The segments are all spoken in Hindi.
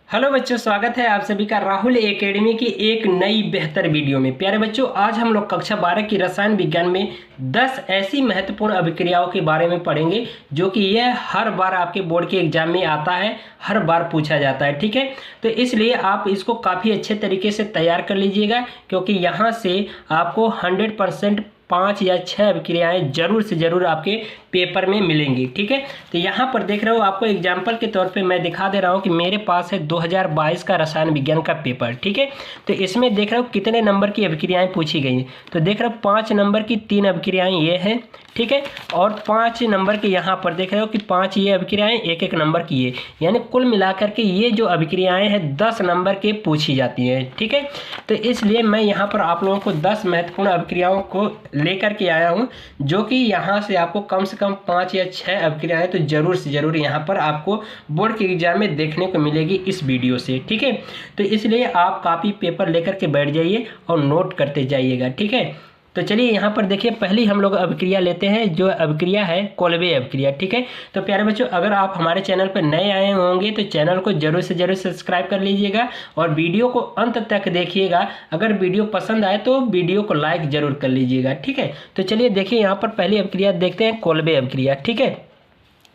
हेलो बच्चों, स्वागत है आप सभी का राहुल एकेडमी की एक नई बेहतर वीडियो में। प्यारे बच्चों, आज हम लोग कक्षा 12 की रसायन विज्ञान में 10 ऐसी महत्वपूर्ण अभिक्रियाओं के बारे में पढ़ेंगे जो कि यह हर बार आपके बोर्ड के एग्जाम में आता है, हर बार पूछा जाता है। ठीक है, तो इसलिए आप इसको काफ़ी अच्छे तरीके से तैयार कर लीजिएगा, क्योंकि यहाँ से आपको 100% 5 या 6 अभिक्रियाएं जरूर से जरूर आपके पेपर में मिलेंगी। ठीक है, तो यहाँ पर देख रहे हो, आपको एग्जाम्पल के तौर पे मैं दिखा दे रहा हूँ कि मेरे पास है 2022 का रसायन विज्ञान का पेपर। ठीक है, तो इसमें देख रहे हो कितने नंबर की अभिक्रियाएं पूछी गई हैं। तो देख रहे हो 5 नंबर की 3 अभिक्रियाएं ये हैं। ठीक है, और 5 नंबर के यहाँ पर देख रहे हो कि 5 ये अभिक्रियाएं, 1-1 नंबर की ये, यानी कुल मिलाकर के ये जो अभिक्रियाएं हैं 10 नंबर के पूछी जाती हैं। ठीक है, तो इसलिए मैं यहाँ पर आप लोगों को 10 महत्वपूर्ण अभिक्रियाओं को लेकर के आया हूँ, जो कि यहाँ से आपको कम से कम 5 या 6 अभिक्रियाएं तो जरूर से जरूर यहाँ पर आपको बोर्ड के एग्जाम में देखने को मिलेगी इस वीडियो से। ठीक है, तो इसलिए आप कॉपी पेपर लेकर के बैठ जाइए और नोट करते जाइएगा। ठीक है, तो चलिए यहाँ पर देखिए, पहली हम लोग अभिक्रिया लेते हैं, जो अभिक्रिया है कोल्बे अभिक्रिया। ठीक है, तो प्यारे बच्चों, अगर आप हमारे चैनल पर नए आए होंगे तो चैनल को जरूर से जरूर सब्सक्राइब कर लीजिएगा और वीडियो को अंत तक देखिएगा। अगर वीडियो पसंद आए तो वीडियो को लाइक जरूर कर लीजिएगा। ठीक है, तो चलिए देखिए, यहाँ पर पहली अभिक्रिया देखते हैं, कोल्बे अभिक्रिया। ठीक है,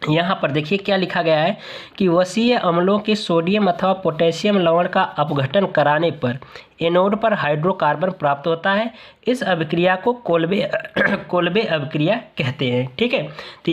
यहाँ पर देखिए क्या लिखा गया है कि वसीय अम्लों के सोडियम अथवा पोटेशियम लवण का अपघटन कराने पर एनोड पर हाइड्रोकार्बन प्राप्त होता है। इस अभिक्रिया को कोल्बे अभिक्रिया कहते हैं। ठीक है, तो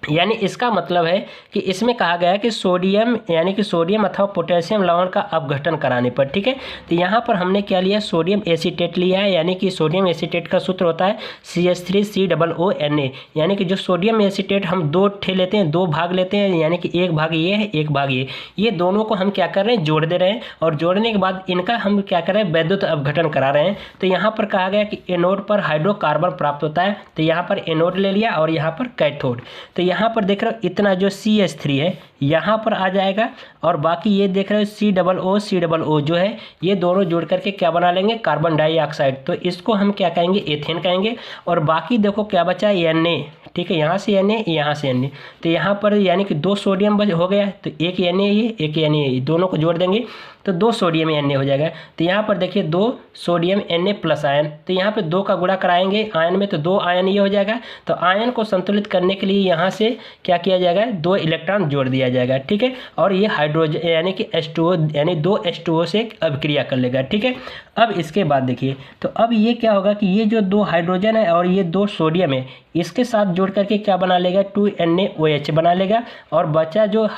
यानी इसका मतलब है कि इसमें कहा गया है कि सोडियम अथवा पोटेशियम लवण का अपघटन कराने पर। ठीक है, तो यहाँ पर हमने क्या लिया, सोडियम एसीटेट लिया है, यानी कि सोडियम एसीटेट का सूत्र होता है CH3COONA, यानी कि जो सोडियम एसीटेट हम 2 ठे लेते हैं, 2 भाग लेते हैं, यानी कि 1 भाग ये है, 1 भाग ये दोनों को हम क्या कर रहे हैं, जोड़ दे रहे हैं, और जोड़ने के बाद इनका हम क्या कर रहे हैं, वैद्युत अपघटन करा रहे हैं। तो यहाँ पर कहा गया कि एनोड पर हाइड्रोकार्बन प्राप्त होता है, तो यहाँ पर एनोड ले लिया और यहाँ पर कैथोड। तो यहाँ पर देख रहे हो इतना जो CH3 है यहाँ पर आ जाएगा, और बाकी ये देख रहे हो COO जो है, ये दोनों जोड़ करके क्या बना लेंगे, कार्बन डाइऑक्साइड। तो इसको हम क्या कहेंगे, एथेन कहेंगे। और बाकी देखो क्या बचा है, Na। ठीक है, यहाँ से Na, यहाँ से Na, तो यहाँ पर यानी कि 2 सोडियम हो गया, तो एक Na ये, एक Na ये, दोनों को जोड़ देंगे तो 2 सोडियम Na हो जाएगा। तो यहाँ पर देखिए 2 सोडियम Na प्लस आयन, तो यहाँ पे 2 का गुणा कराएंगे आयन में, तो 2 आयन ये हो जाएगा। तो आयन को संतुलित करने के लिए यहाँ से क्या किया जाएगा, 2 इलेक्ट्रॉन जोड़ दिया जाएगा। ठीक है, और ये हाइड्रोजन यानी कि H2O, यानी 2 H2O से अभिक्रिया कर लेगा। ठीक है, अब इसके बाद देखिए, तो अब ये क्या होगा कि ये जो 2 हाइड्रोजन है और ये 2 सोडियम है, इसके साथ जोड़ करके क्या बना लेगा, 2NaOH बना लेगा, और बचा जो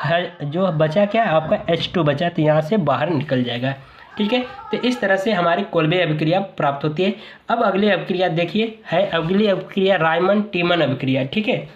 बचा क्या आपका H2 बचा, तो यहाँ से बाहर निकल जाएगा। ठीक है, तो इस तरह से हमारी कोल्बे अभिक्रिया प्राप्त होती है। अब अगली अभिक्रिया देखिए, है अगली अभिक्रिया रायमन टीमन अभिक्रिया। ठीक है,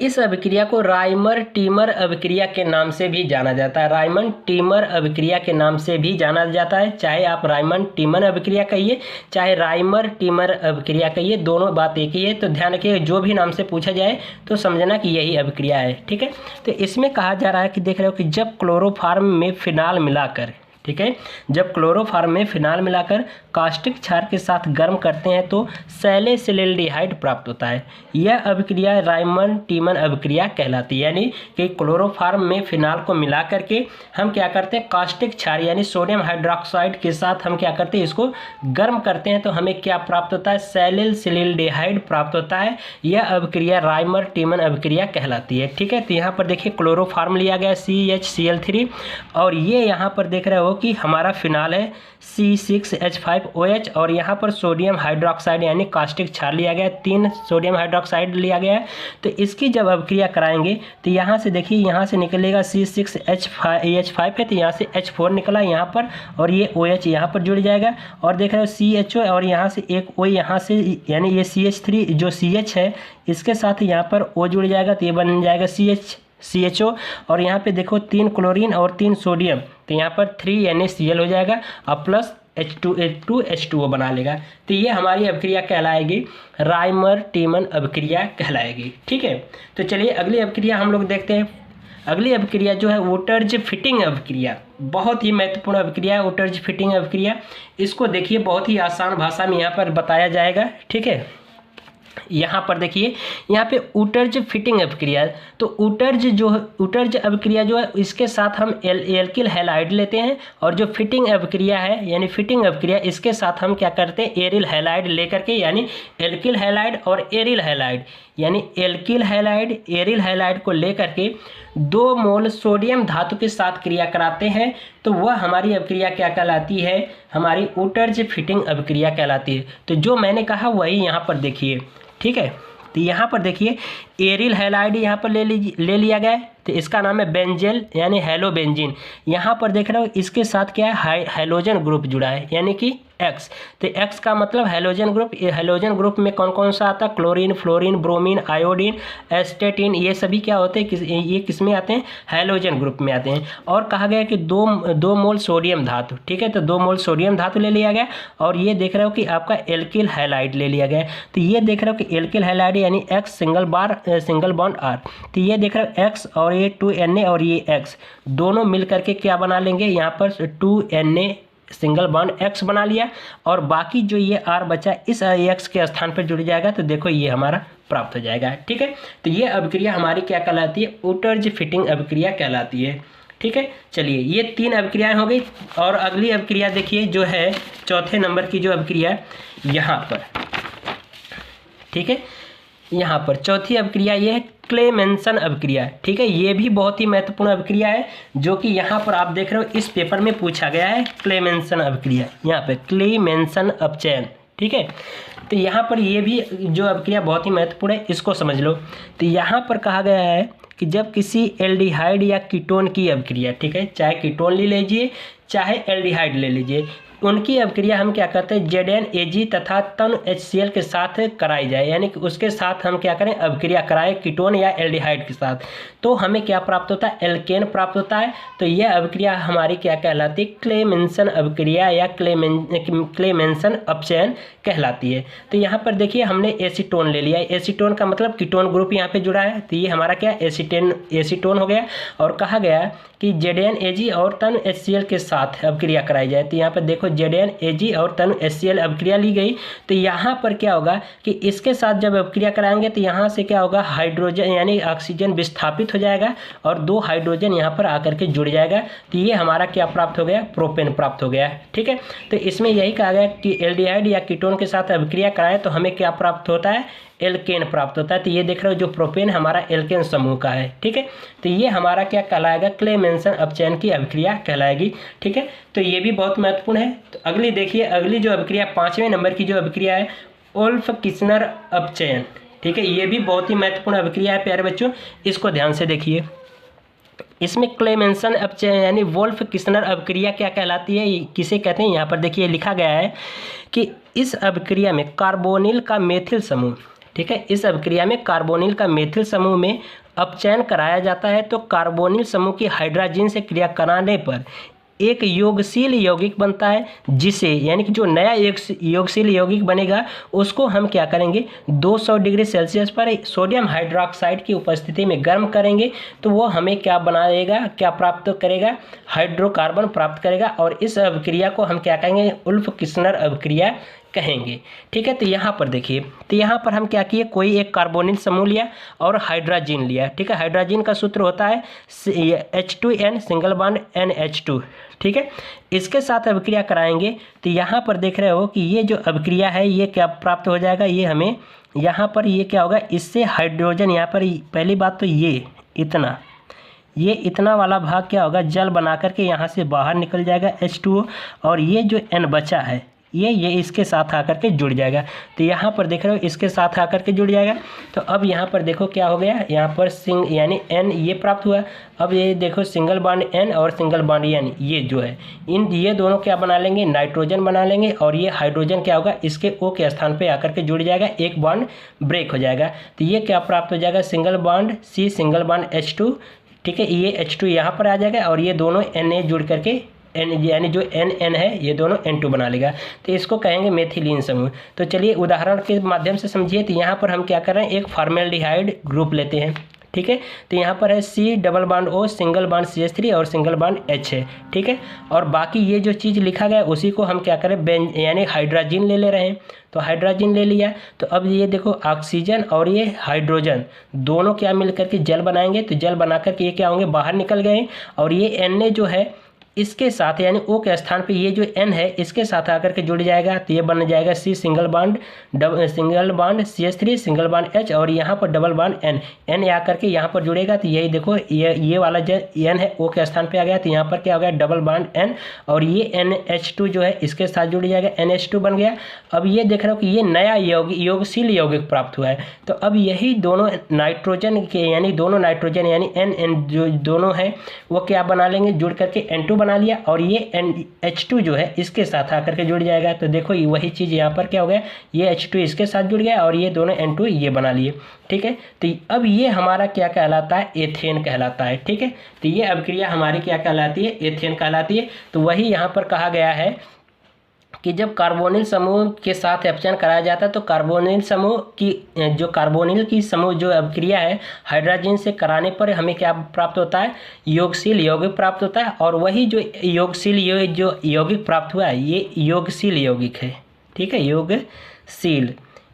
इस अभिक्रिया को राइमर टीमर अभिक्रिया के नाम से भी जाना जाता है, रायमन टीमर अभिक्रिया के नाम से भी जाना जाता है। चाहे आप रायमन टीमन अभिक्रिया कहिए, चाहे राइमर टीमर अभिक्रिया कहिए, दोनों बात एक ही है। तो ध्यान रखिए, जो भी नाम से पूछा जाए तो समझना कि यही अभिक्रिया है। ठीक है, तो इसमें कहा जा रहा है कि देख रहे हो कि जब क्लोरोफार्म में फिनाल मिलाकर, ठीक है, जब क्लोरोफार्म में फिनाल मिलाकर कास्टिक क्षार के साथ गर्म करते हैं तो सैलिसिल्डिहाइड प्राप्त होता है। यह अभिक्रिया रायमन टीमन अभिक्रिया कहलाती है, यानी कि क्लोरोफार्म में फिनाल को मिला करके हम क्या करते हैं, कास्टिक क्षार यानी सोडियम हाइड्रोक्साइड के साथ हम क्या करते हैं, इसको गर्म करते हैं, तो हमें क्या प्राप्त होता है, सैलिसिल्डिहाइड प्राप्त होता है। यह अभिक्रिया रायमन टीमन अभिक्रिया कहलाती है। ठीक है, तो यहाँ पर देखिए क्लोरोफार्म लिया गया CHCl3, और ये यहाँ पर देख रहे हो कि हमारा फिनाल है C6H5OH, और यहाँ पर सोडियम हाइड्रोक्साइड यानी कास्टिक क्षार लिया गया, 3 सोडियम हाइड्रोक्साइड लिया गया है। तो इसकी जब अभिक्रिया कराएंगे तो यहाँ से देखिए, यहाँ से निकलेगा C6H5 है, तो यहाँ से H4 निकला यहाँ पर, और ये OH यहाँ पर जुड़ जाएगा, और देख रहे हो CHO, और यहाँ से एक O यहाँ से, यानी ये CH3 जो CH है इसके साथ यहाँ पर O जुड़ जाएगा, तो ये बन जाएगा CHO, और यहाँ पे देखो 3 क्लोरीन और 3 सोडियम, तो यहाँ पर 3NaCl हो जाएगा, और प्लस H2O बना लेगा। तो ये हमारी अभिक्रिया कहलाएगी रायमर टीमन अभिक्रिया कहलाएगी। ठीक है, तो चलिए अगली अभिक्रिया हम लोग देखते हैं। अगली अभिक्रिया जो है वोटर्ज फिटिंग अभिक्रिया, बहुत ही महत्वपूर्ण अभिक्रिया है वोटर्ज फिटिंग अभिक्रिया। इसको देखिए बहुत ही आसान भाषा में यहाँ पर बताया जाएगा। ठीक है, यहाँ पर देखिए, यहाँ पे उटर्ज फिटिंग अभिक्रिया, तो उटर्ज अभिक्रिया जो है इसके साथ हम एल्किल हैलाइड लेते हैं, और जो फिटिंग अभिक्रिया है यानी फिटिंग अभिक्रिया इसके साथ हम क्या करते हैं, एरिल हैलाइड लेकर के, यानी एल्किल हैलाइड और एरिल हैलाइड, यानी एल्किल हैलाइड एरिल हैलाइड को लेकर के 2 मोल सोडियम धातु के साथ क्रिया कराते हैं, तो वह हमारी अभिक्रिया क्या कहलाती है, हमारी उटर्ज फिटिंग अभिक्रिया कहलाती है। तो जो मैंने कहा वही यहाँ पर देखिए, ठीक है। तो यहाँ पर देखिए एरिल हैलाइड यहाँ पर ले लिया गया है, तो इसका नाम है बेंजेल यानी हेलोबेंजीन। यहाँ पर देख रहे हो इसके साथ क्या है, हैलोजन ग्रुप जुड़ा है यानी कि X। तो X का मतलब हैलोजन ग्रुप। हैलोजन ग्रुप में कौन कौन सा आता है, क्लोरीन, फ्लोरीन, ब्रोमीन, आयोडीन, एस्टेटिन, ये सभी क्या होते हैं, ये किस में आते हैं, हैलोजन ग्रुप में आते हैं। और कहा गया कि दो मोल सोडियम धातु, ठीक है, तो 2 मोल सोडियम धातु ले लिया गया, और ये देख रहे हो कि आपका एल्किल हैलाइड ले लिया गया। तो ये देख रहे हो कि एल्किल हैलाइड यानी X सिंगल बॉन्ड R, तो ये देख रहे हो X और ये 2Na और ये X दोनों मिल करके क्या बना लेंगे, यहाँ पर 2Na सिंगल बॉन्ड X बना लिया, और बाकी जो ये R बचा इस X के स्थान पर जुड़ जाएगा, तो देखो ये हमारा प्राप्त हो जाएगा, ठीक है। तो ये अभिक्रिया हमारी क्या कहलाती है, उटर्ज फिटिंग अभिक्रिया कहलाती है, ठीक है। चलिए ये 3 अभिक्रियाएं हो गई, और अगली अभिक्रिया देखिए जो है चौथे नंबर की जो अभिक्रिया यहाँ पर, ठीक है, यहाँ पर चौथी अभिक्रिया ये है क्लेमेंसन अभिक्रिया, ठीक है। ये भी बहुत ही महत्वपूर्ण अभिक्रिया है, जो कि यहाँ पर आप देख रहे हो इस पेपर में पूछा गया है, क्लेमेंसन अभिक्रिया, यहाँ पे क्लेमेंसन अपचयन, ठीक है। तो यहाँ पर ये भी जो अभिक्रिया बहुत ही महत्वपूर्ण है, इसको समझ लो। तो यहाँ पर कहा गया है कि जब किसी एल्डिहाइड या कीटोन की अभिक्रिया, ठीक है, चाहे कीटोन ले लीजिए चाहे एल्डिहाइड ले लीजिए, उनकी अभिक्रिया हम क्या करते हैं, ZnAg तथा तन HCl के साथ कराई जाए, यानी कि उसके साथ हम क्या करें, अभिक्रिया कराएं कीटोन या एल्डिहाइड के साथ, तो हमें क्या प्राप्त होता है, एल्केन प्राप्त होता है। तो यह अभिक्रिया हमारी क्या कहलाती है, क्लेमेंसन अभिक्रिया या क्लेमेंसन अपचयन कहलाती है। तो यहाँ पर देखिए हमने एसीटोन ले लिया, एसीटोन का मतलब कीटोन ग्रुप यहाँ पे जुड़ा है, तो ये हमारा क्या एसीटोन हो गया, और कहा गया कि ZnAg और तन HCl के साथ अभिक्रिया कराई जाए। तो यहाँ पर देखो ZnAg और तन HCl अभिक्रिया ली गई, तो यहाँ पर क्या होगा कि इसके साथ जब अभिक्रिया कराएंगे तो यहाँ से क्या होगा, हाइड्रोजन यानी ऑक्सीजन विस्थापित हो जाएगा, और 2 हाइड्रोजन यहाँ पर आकर के जुड़ जाएगा, तो ये हमारा क्या प्राप्त हो गया, प्रोपेन प्राप्त हो गया, ठीक है। तो इसमें यही कहा गया कि एल्डिहाइड या कीटोन के साथ अभिक्रिया कराएं तो हमें क्या प्राप्त होता है, एल्केन प्राप्त होता है। तो ये देख रहे हो जो प्रोपेन हमारा एल्केन समूह का है, ठीक है। तो ये हमारा क्या कहलाएगा, क्लेमेंसन अपचयन की अभिक्रिया कहलाएगी, ठीक है। तो ये भी बहुत महत्वपूर्ण है। तो अगली देखिए, अगली जो अभिक्रिया 5वें नंबर की जो अभिक्रिया है, वोल्फ किस्नर अपचयन, ठीक है। ये भी बहुत ही महत्वपूर्ण अभिक्रिया है प्यारे बच्चों, इसको ध्यान से देखिए। इसमें क्लेमेंसन अपचयन यानी वोल्फ किस्नर अभिक्रिया क्या कहलाती है, किसे कहते हैं, यहाँ पर देखिए लिखा गया है कि इस अभिक्रिया में कार्बोनिल का मेथिल समूह, ठीक है, इस अभिक्रिया में कार्बोनिल का मेथिल समूह में अपचयन कराया जाता है, तो कार्बोनिल समूह की हाइड्रोजन से क्रिया कराने पर एक योगशील यौगिक बनता है, जिसे यानी कि जो नया योगशील यौगिक बनेगा उसको हम क्या करेंगे, 200 डिग्री सेल्सियस पर सोडियम हाइड्रोक्साइड की उपस्थिति में गर्म करेंगे, तो वो हमें क्या बनाएगा, क्या प्राप्त करेगा, हाइड्रोकार्बन प्राप्त करेगा, और इस अभिक्रिया को हम क्या कहेंगे, वुल्फ किस्नर अभिक्रिया कहेंगे, ठीक है। तो यहाँ पर देखिए, तो यहाँ पर हम क्या किए, कोई एक कार्बोनिल समूह लिया और हाइड्रोजन लिया, ठीक है। हाइड्रोजन का सूत्र होता है H2N सिंगल बॉन्ड NH2, ठीक है। इसके साथ अभिक्रिया कराएंगे, तो यहाँ पर देख रहे हो कि ये जो अभिक्रिया है ये क्या प्राप्त हो जाएगा, ये हमें यहाँ पर ये क्या होगा, इससे हाइड्रोजन यहाँ पर पहली बात तो ये इतना वाला भाग क्या होगा, जल बना करके यहाँ से बाहर निकल जाएगा H2O, और ये जो N बचा है ये इसके साथ आकर के जुड़ जाएगा। तो यहाँ पर देख रहे हो इसके साथ आकर के जुड़ जाएगा। तो अब यहाँ पर देखो क्या हो गया, यहाँ पर यानी N ये प्राप्त हुआ। अब ये देखो सिंगल बॉन्ड N और सिंगल बॉन्ड N ये जो है, ये दोनों क्या बना लेंगे, नाइट्रोजन बना लेंगे, और ये हाइड्रोजन क्या होगा, इसके O के स्थान पे आकर के जुड़ जाएगा, एक बॉन्ड ब्रेक हो जाएगा। तो ये क्या प्राप्त हो जाएगा, single bond C single bond H2, ठीक है। ये H2 यहाँ पर आ जाएगा, और ये दोनों Na जुड़ करके N यानी जो NN है ये दोनों N2 बना लेगा, तो इसको कहेंगे मेथिलीन समूह। तो चलिए उदाहरण के माध्यम से समझिए। तो यहाँ पर हम क्या कर रहे हैं, एक फॉर्मेल्डिहाइड ग्रुप लेते हैं, ठीक है। तो यहाँ पर है C double bond O single bond CH3 और सिंगल बॉन्ड H है, ठीक है। और बाकी ये जो चीज़ लिखा गया उसी को हम क्या करें यानी हाइड्रोजन ले रहे हैं, तो हाइड्रोजन ले लिया। तो अब ये देखो ऑक्सीजन और ये हाइड्रोजन दोनों क्या मिल करके जल बनाएंगे, तो जल बना करके ये क्या होंगे, बाहर निकल गए। और ये Na जो है इसके साथ यानी O के स्थान पे ये जो N है इसके साथ आकर के जुड़ जाएगा, तो ये बन जाएगा C single bond CH3 single bond H और यहाँ पर डबल बॉन्ड N आकर के यहाँ पर जुड़ेगा। तो यही देखो ये वाला जो N है O के स्थान पे आ गया, तो यहाँ पर क्या हो गया, डबल बॉन्ड N और ये NH2 जो है इसके साथ जुड़ जाएगा, NH2 बन गया। अब ये देख रहे हो कि ये नया योगशील यौगिक प्राप्त हुआ है। तो अब यही दोनों नाइट्रोजन के यानी दोनों नाइट्रोजन यानी N जो दोनों हैं वो क्या बना लेंगे, जुड़ करके N2 बना लिया और ये NH2 जो है इसके साथ आकर के जुड़ जाएगा। तो देखो वही चीज़ यहाँ पर क्या हो गया, ये H2 इसके साथ जुड़ गया और ये दोनों N2 ये बना लिए, ठीक है। तो अब ये हमारा क्या कहलाता है, एथेन कहलाता है, ठीक है। तो ये अभिक्रिया हमारी क्या कहलाती है, एथेन कहलाती है। तो वही यहाँ पर कहा गया है कि जब कार्बोनिल समूह के साथ अपचयन कराया जाता है तो कार्बोनिल समूह की जो कार्बोनिल की समूह जो अभिक्रिया है हाइड्रोजन से कराने पर हमें क्या प्राप्त होता है, योगशील यौगिक प्राप्त होता है। और वही जो योगशील यौगिक प्राप्त हुआ है ये योगशील यौगिक है, ठीक है।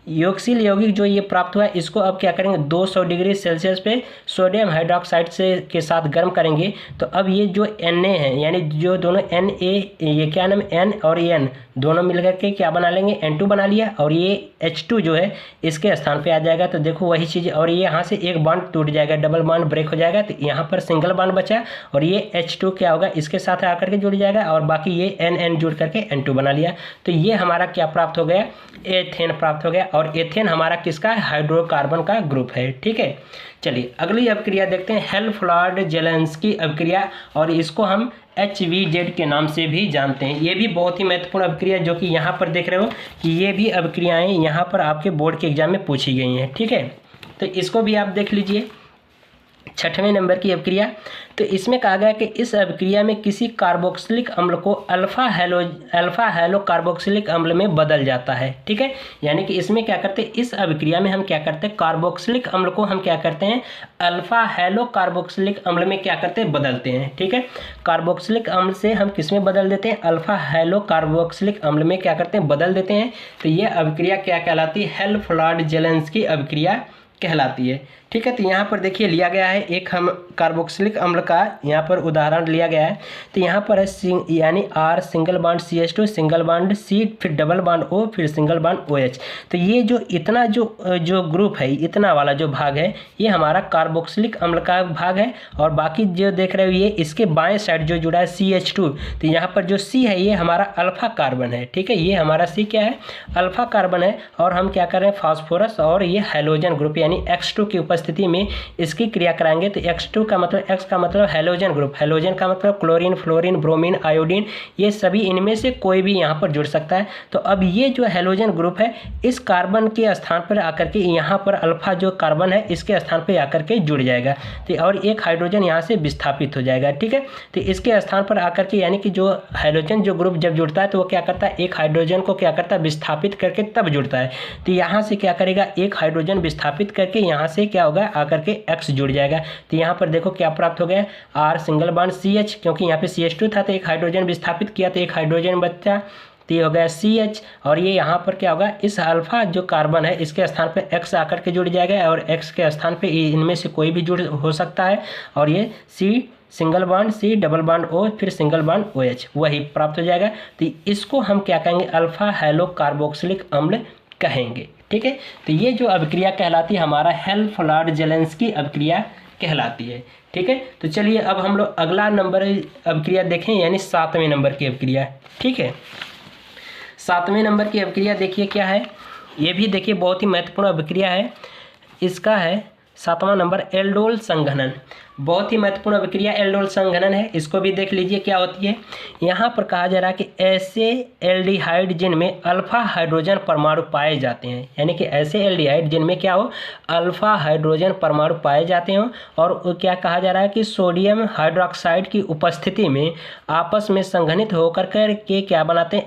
योगशील यौगिक जो ये प्राप्त हुआ है इसको अब क्या करेंगे, 200 डिग्री सेल्सियस पे सोडियम हाइड्रोक्साइड से के साथ गर्म करेंगे। तो अब ये जो Na है यानी जो दोनों Na ये क्या नाम N और N दोनों मिलकर के क्या बना लेंगे, N2 बना लिया और ये H2 जो है इसके स्थान पे आ जाएगा। तो देखो वही चीज़ और ये यहाँ से एक बॉन्ड टूट जाएगा, डबल बॉन्ड ब्रेक हो जाएगा। तो यहाँ पर सिंगल बॉन्ड बचा और ये H2 क्या होगा, इसके साथ आकर के जुड़ जाएगा और बाकी ये N जुड़ करके N2 बना लिया। तो ये हमारा क्या प्राप्त हो गया, एथेन प्राप्त हो गया। और एथेन हमारा किसका है, हाइड्रोकार्बन का ग्रुप है, ठीक है। चलिए अगली अभिक्रिया देखते हैं, हेल्फलार्ड-जेलेंस्की अभिक्रिया और इसको हम HVZ के नाम से भी जानते हैं। ये भी बहुत ही महत्वपूर्ण अभिक्रिया जो कि यहाँ पर देख रहे हो कि ये भी अभिक्रियाएँ यहाँ पर आपके बोर्ड के एग्जाम में पूछी गई हैं, ठीक है। तो इसको भी आप देख लीजिए, 6वें नंबर की अभिक्रिया। तो इसमें कहा गया कि इस अभिक्रिया में किसी कार्बोक्सिलिक अम्ल को अल्फा हेलो कार्बोक्सिलिक अम्ल में बदल जाता है, ठीक है। यानी कि इसमें क्या करते हैं, इस अभिक्रिया में हम क्या करते हैं, कार्बोक्सिलिक अम्ल को हम क्या करते हैं, अल्फा हेलो कार्बोक्सिलिक अम्ल में क्या करते हैं, बदलते हैं, ठीक है। कार्बोक्सिलिक अम्ल से हम किस में बदल देते हैं, अल्फा हेलो कार्बोक्सिलिक अम्ल में क्या करते हैं, बदल देते हैं। तो ये अभिक्रिया क्या कहलाती है, हेल्फलार्ड-जेलेंस्की अभिक्रिया कहलाती है, ठीक है। तो यहाँ पर देखिए लिया गया है एक हम कार्बोक्सिलिक अम्ल का यहाँ पर उदाहरण लिया गया है। तो यहाँ पर है यानी R single bond CH2 single bond C फिर डबल बॉन्ड O फिर सिंगल बॉन्ड OH। तो ये जो इतना जो ग्रुप है, इतना वाला जो भाग है ये हमारा कार्बोक्सिलिक अम्ल का भाग है। और बाकी जो देख रहे हो ये इसके बाएं साइड जो जुड़ा है CH2, तो यहाँ पर जो C है ये हमारा अल्फा कार्बन है, ठीक है। ये हमारा C क्या है, अल्फा कार्बन है। और हम क्या कर रहे हैं, फास्फोरस और ये हैलोजन ग्रुप यानी X2 की उपस्थिति में इसकी क्रिया कराएंगे। तो X2 का मतलब, X का मतलब हैलोजन ग्रुप, हैलोजन का मतलब क्लोरीन, फ्लोरीन, ब्रोमीन, आयोडीन, ये सभी इनमें से कोई भी यहाँ पर जुड़ सकता है। तो अब ये जो हैलोजन ग्रुप है इस कार्बन के स्थान पर आकर के यहाँ पर अल्फा जो कार्बन है इसके स्थान पर आकर के जुड़ जाएगा। तो और एक हाइड्रोजन यहाँ से विस्थापित हो जाएगा, ठीक है। तो इसके स्थान पर आकर के यानी कि जो हैलोजन जो ग्रुप जब जुड़ता है तो वो क्या करता है, एक हाइड्रोजन को क्या करता है, विस्थापित करके तब जुड़ता है। तो यहाँ से क्या करेगा, एक हाइड्रोजन विस्थापित करके यहाँ से क्या होगा, आकर के X जुड़ जाएगा। तो यहाँ पर देखो क्या प्राप्त हो गया, R सिंगल बॉन्ड CH, क्योंकि यहाँ पे CH2 था तो एक हाइड्रोजन विस्थापित किया तो एक हाइड्रोजन बचा, तो ये हो गया CH। और ये यहाँ पर क्या होगा, इस अल्फा जो कार्बन है इसके स्थान पे X आकर के जुड़ जाएगा और X के स्थान पे इनमें से कोई भी जुड़ हो सकता है। और ये C single bond C double bond O फिर सिंगल बॉन्ड OH वही प्राप्त हो जाएगा। तो इसको हम क्या कहेंगे, अल्फा हेलो कार्बोक्सिलिक अम्ल कहेंगे, ठीक है। तो ये जो अभिक्रिया कहलाती है हमारा हेल्फलार्ड-जेलेंस्की अभिक्रिया कहलाती है, ठीक है। तो चलिए अब हम लोग अगला नंबर अभिक्रिया देखें यानी 7वें नंबर की अभिक्रिया, ठीक है। 7वें नंबर की अभिक्रिया देखिए क्या है, ये भी देखिए बहुत ही महत्वपूर्ण अभिक्रिया है। इसका है 7वां नंबर एल्डोल संघनन, बहुत ही महत्वपूर्ण अभिक्रिया एल्डोल संघनन है। इसको भी देख लीजिए क्या होती है। यहाँ पर कहा जा रहा है कि ऐसे एल्डिहाइड जिनमें अल्फा हाइड्रोजन परमाणु पाए जाते हैं, यानी कि ऐसे एल्डिहाइड जिनमें क्या हो, अल्फा हाइड्रोजन परमाणु पाए जाते हों। और क्या कहा जा रहा है कि सोडियम हाइड्रोक्साइड की उपस्थिति में आपस में संघनित होकर के क्या बनाते हैं,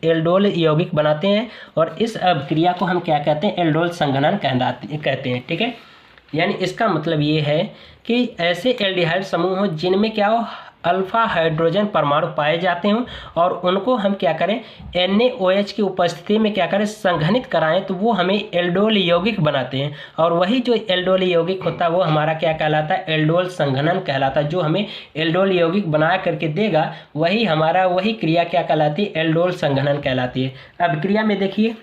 एल्डोल यौगिक बनाते हैं। और इस अभिक्रिया को हम क्या कहते हैं, एल्डोल संघनन कहते हैं, ठीक है। यानी इसका मतलब ये है कि ऐसे एल्डिहाइड समूह हो जिनमें क्या हो, अल्फा हाइड्रोजन परमाणु पाए जाते हों और उनको हम क्या करें, NaOH की उपस्थिति में क्या करें, संघनित कराएं, तो वो हमें एल्डोल यौगिक बनाते हैं। और वही जो एल्डोल यौगिक होता है वो हमारा क्या कहलाता है, एल्डोल संघनन कहलाता है। जो हमें एल्डोल यौगिक बना करके देगा वही हमारा, वही क्रिया क्या कहलाती है, एल्डोल संघनन कहलाती है। अब क्रिया में देखिए,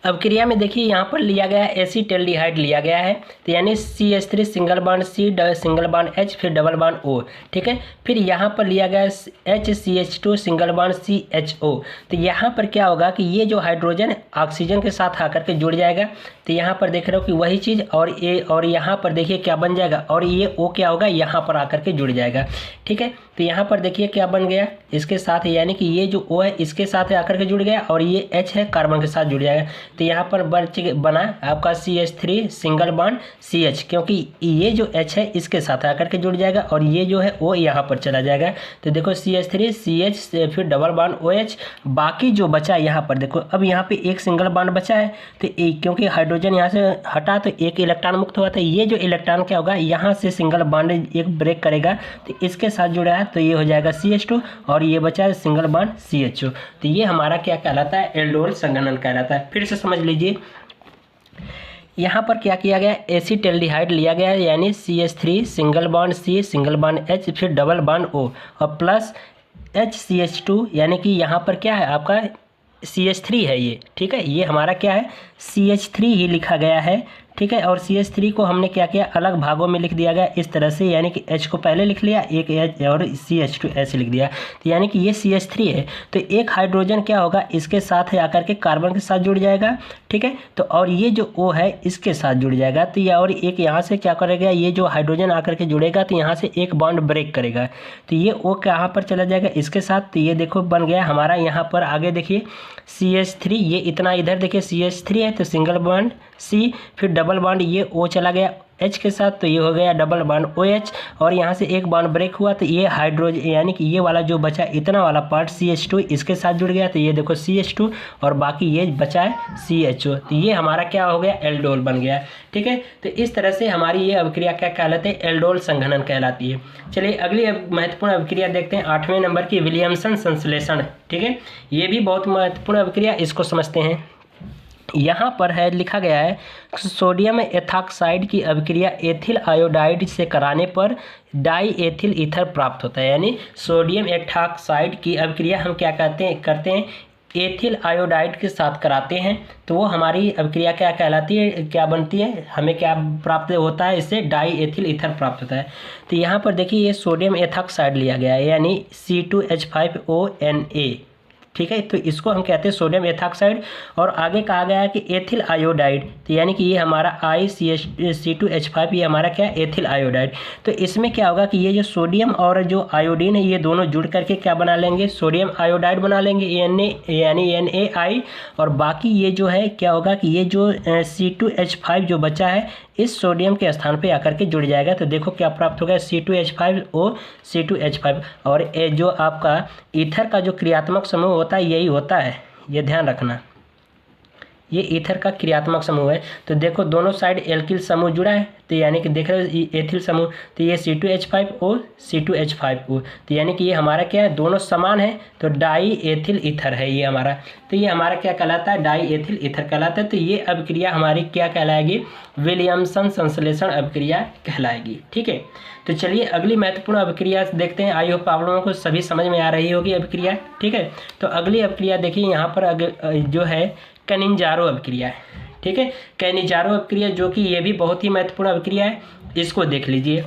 अब क्रिया में देखिए यहाँ पर लिया गया एसीटल्डिहाइड लिया गया है, तो यानी CH3 single bond C single bond H फिर डबल बॉन्ड O, ठीक है। फिर यहाँ पर लिया गया HCH2 सिंगल बॉन्ड CHO, तो यहाँ पर क्या होगा कि ये जो हाइड्रोजन ऑक्सीजन के साथ आकर के जुड़ जाएगा, तो यहाँ पर देख रहे हो कि वही चीज़, और यहाँ पर देखिए क्या बन जाएगा, और ये O क्या होगा, यहाँ पर आकर के जुड़ जाएगा, ठीक है। तो यहाँ पर देखिए क्या बन गया इसके साथ, यानी कि ये जो O है इसके साथ आकर के जुड़ गया और ये H है कार्बन के साथ जुड़ जाएगा। तो यहाँ पर बना आपका CH3 सिंगल बॉन्ड CH, क्योंकि ये जो H है इसके साथ आकर के जुड़ जाएगा और ये जो है O यहाँ पर चला जाएगा। तो देखो CH3 CH फिर डबल बॉन्ड OH, बाकी जो बचा यहाँ पर देखो, अब यहाँ पे एक सिंगल बॉन्ड बचा है, तो क्योंकि हाइड्रोजन यहाँ से हटा तो एक इलेक्ट्रॉन मुक्त हुआ था, ये जो इलेक्ट्रॉन क्या होगा, यहाँ से सिंगल बॉन्ड एक ब्रेक करेगा तो इसके साथ जुड़ा है, तो ये हो जाएगा CH2 और ये बचा है सिंगल बॉन्ड CHO। तो ये हमारा क्या कहलाता है, एल्डोल संघनन कहलाता है। फिर से समझ लीजिए, यहाँ पर क्या किया गया, एसीटल्डिहाइड लिया गया है, यानी CH3 single bond C single bond H फिर डबल बॉन्ड O और प्लस HCH2, यानी कि यहाँ पर क्या है आपका CH3 है ये, ठीक है। ये हमारा क्या है, CH3 ही लिखा गया है, ठीक है। और CH3 को हमने क्या किया, अलग भागों में लिख दिया गया इस तरह से, यानी कि H को पहले लिख लिया, एक H और CH2 ऐसे लिख दिया, तो यानी कि ये CH3 है। तो एक हाइड्रोजन क्या होगा, इसके साथ आकर के कार्बन के साथ जुड़ जाएगा, ठीक है। तो और ये जो O है इसके साथ जुड़ जाएगा, तो ये और एक यहाँ से क्या करेगा, ये जो हाइड्रोजन आकर के जुड़ेगा तो यहाँ से एक बॉन्ड ब्रेक करेगा, तो ये O कहाँ पर चला जाएगा, इसके साथ। तो ये देखो बन गया हमारा, यहाँ पर आगे देखिए CH3, ये इतना इधर देखिए CH3 है तो सिंगल बॉन्ड C फिर डबल बॉन्ड ये O चला गया H के साथ, तो ये हो गया डबल बॉन्ड OH और यहाँ से एक बॉन्ड ब्रेक हुआ, तो ये हाइड्रोजन यानी कि ये वाला जो बचा इतना वाला पार्ट CH2 इसके साथ जुड़ गया, तो ये देखो CH2 और बाकी ये बचा है CHO, तो ये हमारा क्या हो गया, एल्डोल बन गया, ठीक है। तो इस तरह से हमारी ये अभिक्रिया क्या कहलाती है, एल्डोल संघनन कहलाती है। चलिए अगली महत्वपूर्ण अभिक्रिया देखते हैं, 8वें नंबर की विलियमसन संश्लेषण, ठीक है। ये भी बहुत महत्वपूर्ण अभिक्रिया, इसको समझते हैं। यहाँ पर है लिखा गया है, सोडियम एथॉक्साइड की अभिक्रिया एथिल आयोडाइड से कराने पर डाई एथिल ईथर प्राप्त होता है। यानी सोडियम एथॉक्साइड की अभिक्रिया हम क्या करते हैं एथिल आयोडाइड के साथ कराते हैं, तो वो हमारी अभिक्रिया क्या कहलाती है, क्या बनती है, हमें क्या प्राप्त होता है, इससे डाई एथिल ईथर प्राप्त होता है। तो यहाँ पर देखिए ये सोडियम एथॉक्साइड लिया गया है, यानी C2H5ONa, ठीक है। तो इसको हम कहते हैं सोडियम एथॉक्साइड, और आगे कहा गया है कि एथिल आयोडाइड, तो यानी कि ये हमारा C2H5 ये हमारा क्या है, एथिल आयोडाइड। तो इसमें क्या होगा कि ये जो सोडियम और जो आयोडीन है ये दोनों जुड़ करके क्या बना लेंगे, सोडियम आयोडाइड बना लेंगे, यानी NaI, और बाकी ये जो है क्या होगा कि ये जो C2H5 जो बचा है इस सोडियम के स्थान पे आकर के जुड़ जाएगा, तो देखो क्या प्राप्त होगा, C2H5O C2H5। और ये जो आपका ईथर का जो क्रियात्मक समूह होता है यही होता है, ये ध्यान रखना, ये ईथर का क्रियात्मक समूह है। तो देखो दोनों साइड एल्किल समूह जुड़ा है, तो यानी कि देख रहे हो एथिल समूह, तो ये C2H5O C2H5O, तो यानी कि ये हमारा क्या है, दोनों समान है, तो डाई एथिल ईथर है ये हमारा। तो ये हमारा क्या कहलाता है, डाई एथिल ईथर कहलाता है। तो ये अभिक्रिया हमारी क्या कहलाएगी, विलियमसन संश्लेषण अभिक्रिया कहलाएगी, ठीक है। तो चलिए अगली महत्वपूर्ण अभिक्रिया देखते हैं। आई होप आप लोगों को सभी समझ में आ रही होगी अभिक्रिया, ठीक है। तो अगली अभिक्रिया देखिए यहाँ पर जो है कैनिंजारो अभिक्रिया है, ठीक है। कैनिंजारो अभिक्रिया जो कि ये भी बहुत ही महत्वपूर्ण अभिक्रिया है, इसको देख लीजिए।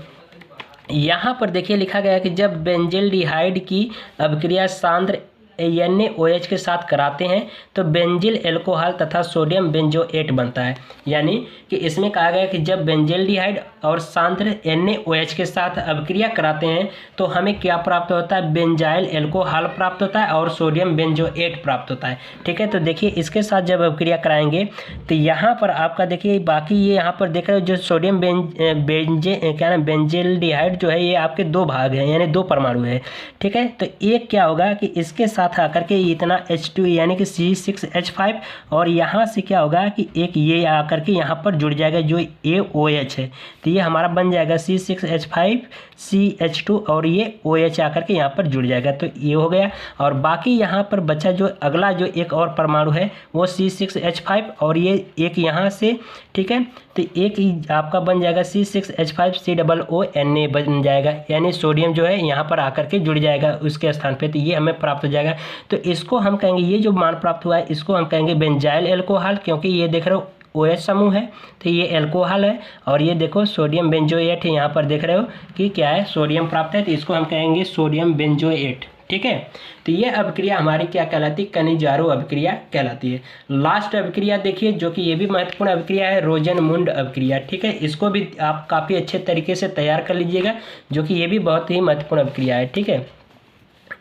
यहाँ पर देखिए लिखा गया है कि जब बेंजिल्डिहाइड की अभिक्रिया सांद्र NaOH के साथ कराते हैं तो बेंजिल एल्कोहल तथा सोडियम बेंजोएट बनता है। यानी कि इसमें कहा गया कि जब बेंजिल्डिहाइड और सांद्र NaOH के साथ अभिक्रिया कराते हैं तो हमें क्या प्राप्त होता है, बेंजाइल एल्कोहल प्राप्त होता है और सोडियम बेंजोएट प्राप्त होता है, ठीक है। तो देखिए इसके साथ जब अभिक्रिया कराएंगे तो यहाँ पर आपका देखिए बाकी ये यहाँ पर देख रहे हो जो सोडियम बेंजिल्डिहाइड जो है ये आपके दो भाग हैं, यानी दो परमाणु है, ठीक है। तो एक क्या होगा कि इसके साथ साथ आकर के इतना H2 यानी कि C6H5 और यहाँ से क्या होगा कि एक ये आकर के यहाँ पर जुड़ जाएगा जो AOH है। तो ये हमारा बन जाएगा C6H5 CH2 और ये OH आकर के यहाँ पर जुड़ जाएगा। तो ये हो गया। और बाकी यहाँ पर बचा जो अगला जो एक और परमाणु है वो C6H5 और ये एक यहाँ से, ठीक है, तो एक ही आपका बन जाएगा C6H5 COONA बन जाएगा, यानी सोडियम जो है यहाँ पर आकर के जुड़ जाएगा उसके स्थान पे। तो ये हमें प्राप्त हो जाएगा। तो इसको हम कहेंगे, ये जो मान प्राप्त हुआ है इसको हम कहेंगे बेंजाइल एल्कोहल, क्योंकि ये देख रहे हो OH समूह है तो ये एल्कोहल है। और ये देखो सोडियम बेंजोएट है, यहाँ पर देख रहे हो कि क्या है, सोडियम प्राप्त है, तो इसको हम कहेंगे सोडियम बेंजोएट। ठीक है, तो ये अभिक्रिया हमारी क्या कहलाती है, कनिजारो अभिक्रिया कहलाती है। लास्ट अभिक्रिया देखिए जो कि ये भी महत्वपूर्ण अभिक्रिया है, रोजनमुंड अभिक्रिया। ठीक है, इसको भी आप काफ़ी अच्छे तरीके से तैयार कर लीजिएगा, जो कि ये भी बहुत ही महत्वपूर्ण अभिक्रिया है। ठीक है,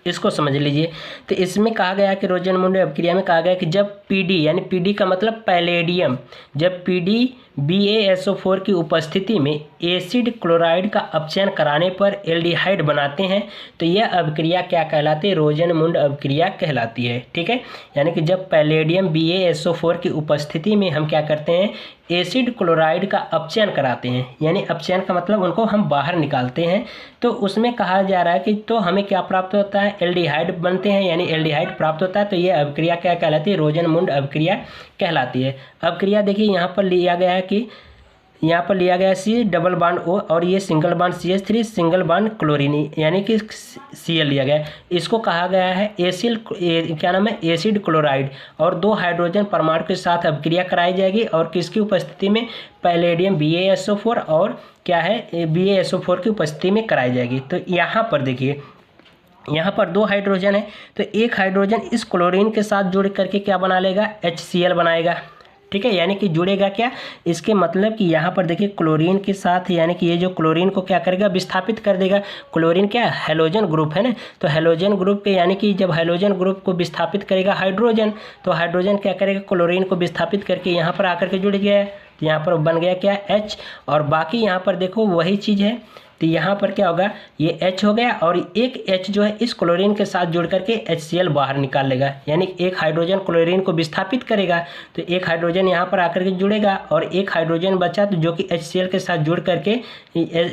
इसको समझ लीजिए। तो इसमें कहा गया कि रोजनमुंड अभिक्रिया में कहा गया कि जब PD यानी PD का मतलब पैलेडियम, जब PD BaSO4 की उपस्थिति में एसिड क्लोराइड का अपचयन कराने पर एल्डिहाइड बनाते हैं तो यह अभिक्रिया क्या कहलाती है, रोजनमुंड अभिक्रिया कहलाती है। ठीक है, यानी कि जब पैलेडियम BaSO4 की उपस्थिति में हम क्या करते हैं, एसिड क्लोराइड का अपचयन कराते हैं, यानी अपचयन का मतलब उनको हम बाहर निकालते हैं, तो उसमें कहा जा रहा है कि तो हमें क्या प्राप्त होता है, एल्डिहाइड बनते हैं, यानी एल्डिहाइड प्राप्त होता है। तो ये अभिक्रिया क्या कहलाती है, रोजनमुंड अभिक्रिया कहलाती है। अभिक्रिया देखिए यहाँ पर लिया गया है कि यहाँ पर लिया गया C डबल बांड O और ये single bond CH3 single bond chlorine यानी कि Cl लिया गया है। इसको कहा गया है क्या नाम है, एसिड क्लोराइड और 2 हाइड्रोजन परमाणु के साथ अभिक्रिया कराई जाएगी और किसकी उपस्थिति में, पैलेडियम BaSO4 और क्या है BaSO4 की उपस्थिति में कराई जाएगी। तो यहाँ पर देखिए, यहाँ पर 2 हाइड्रोजन है तो एक हाइड्रोजन इस क्लोरीन के साथ जुड़ करके क्या बना लेगा, HCl बनाएगा। ठीक है, यानी कि जुड़ेगा क्या, इसके मतलब कि यहाँ पर देखिए क्लोरीन के साथ, यानी कि ये जो क्लोरीन को क्या करेगा, विस्थापित कर देगा। क्लोरीन क्या है, हैलोजन ग्रुप है ना, तो हैलोजन ग्रुप पे यानी कि जब हैलोजन ग्रुप को विस्थापित करेगा हाइड्रोजन, तो हाइड्रोजन क्या करेगा, क्लोरीन को विस्थापित करके यहाँ पर आकर के जुड़ गया, तो यहाँ पर बन गया क्या, H। और बाकी यहाँ पर देखो वही चीज़ है, तो यहाँ पर क्या होगा, ये H हो गया और एक H जो है इस क्लोरीन के साथ जुड़ करके HCl बाहर निकाल लेगा, यानी एक हाइड्रोजन क्लोरीन को विस्थापित करेगा तो एक हाइड्रोजन यहाँ पर आकर के जुड़ेगा और एक हाइड्रोजन बचा तो जो कि HCl के साथ जुड़ करके,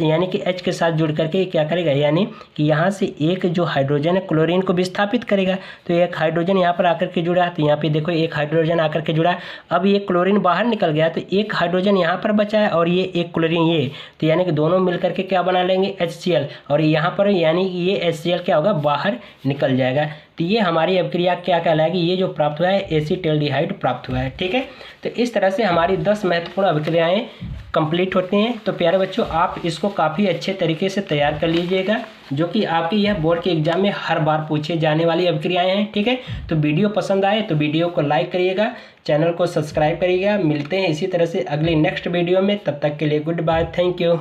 यानी कि H के साथ जुड़ करके क्या करेगा, यानी कि यहाँ से एक जो हाइड्रोजन है क्लोरीन को विस्थापित करेगा, तो एक हाइड्रोजन यहाँ पर आकर के जुड़ा, तो यहाँ पे देखो एक हाइड्रोजन आकर के जुड़ा। अब ये क्लोरीन बाहर निकल गया तो एक हाइड्रोजन यहाँ पर बचा है और ये एक क्लोरीन ये, तो यानी कि दोनों मिलकर के क्या बना लेंगे, HCl, और यहाँ पर यानी कि ये HCl क्या होगा, बाहर निकल जाएगा। तो ये हमारी अभिक्रिया क्या कहलाएगी, ये जो प्राप्त हुआ है एसीटल्डिहाइड प्राप्त हुआ है। ठीक है, तो इस तरह से हमारी 10 महत्वपूर्ण अभिक्रियाएं कंप्लीट होती हैं। तो प्यारे बच्चों, आप इसको काफ़ी अच्छे तरीके से तैयार कर लीजिएगा, जो कि आपकी यह बोर्ड के एग्जाम में हर बार पूछे जाने वाली अभिक्रियाएं हैं। ठीक है, तो वीडियो पसंद आए तो वीडियो को लाइक करिएगा, चैनल को सब्सक्राइब करिएगा। मिलते हैं इसी तरह से अगली नेक्स्ट वीडियो में, तब तक के लिए गुड बाय, थैंक यू।